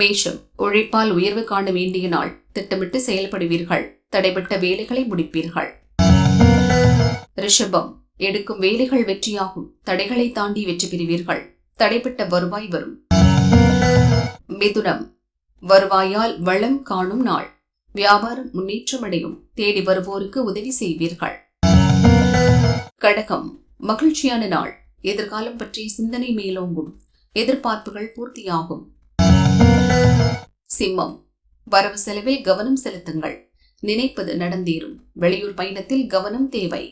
மேஷம், உழைப்பால் உயர்வு காண வேண்டிய நாள். திட்டமிட்டு செயல்படுவீர்கள். தடைபட்ட வேலைகளை முடிப்பீர்கள். ரிஷபம், எடுக்கும் வேலைகள் வெற்றியாகும். தடைகளை தாண்டி வெற்றி பெறுவீர்கள். தடைபட்ட வருவாய் வரும். மிதுனம், வருவாயால் வளம் காணும் நாள். வியாபாரம் முன்னேற்றமடையும். தேடி வருவோருக்கு உதவி செய்வீர்கள். கடகம், மகிழ்ச்சியான நாள். எதிர்காலம் பற்றிய சிந்தனை மேலோங்கும். எதிர்பார்ப்புகள் பூர்த்தியாகும். சிம்மம், வரவு செலவில் கவனம் செலுத்துங்கள். நினைப்பது நடந்தேறும். வெளியூர் பயணத்தில் கவனம் தேவை.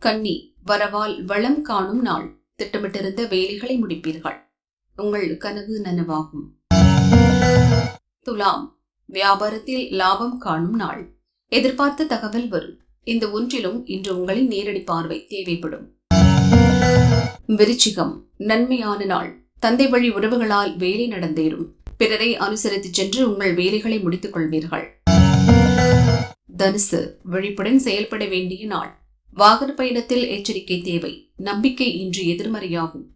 கன்னி, வரவால் வளம் காணும் நாள். திட்டமிட்டிருந்த வேலைகளை முடிப்பீர்கள். உங்கள் கனவு நனவாகும். துலாம், வியாபாரத்தில் லாபம் காணும் நாள். எதிர்பார்த்த தகவல் வரும். இந்த ஒன்றிலும் இன்று உங்களின் நேரடி பார்வை தேவைப்படும். விருச்சிகம், நன்மையான நாள். தந்தை வழி உறவுகளால் வேலை நடந்தேறும். பிறரை அனுசரித்து சென்று உங்கள் வேலைகளை முடித்துக் கொள்வீர்கள். தனுசு, விழிப்புடன் செயல்பட வேண்டிய நாள். வாகன பயணத்தில் எச்சரிக்கை தேவை. நம்பிக்கை இன்று எதிர்மறையாகும்.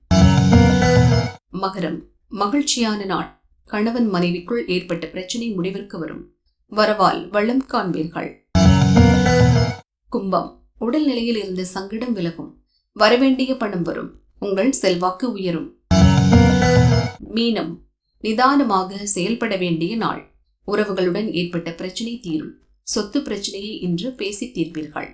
மகரம், மகிழ்ச்சியான நாள். கணவன் மனைவிக்குள் ஏற்பட்ட பிரச்சனை முடிவிற்கு வரும். வரவால் வளம் காண்பீர்கள். கும்பம், உடல்நிலையில் இருந்த சங்கடம் விலகும். வரவேண்டிய பணம் வரும். உங்கள் செல்வாக்கு உயரும். மீனம், நிதானமாக செயல்பட வேண்டிய நாள். உறவுகளுடன் ஏற்பட்ட பிரச்சனை தீரும். சொத்து பிரச்சனையை இன்று பேசி தீர்ப்பீர்கள்.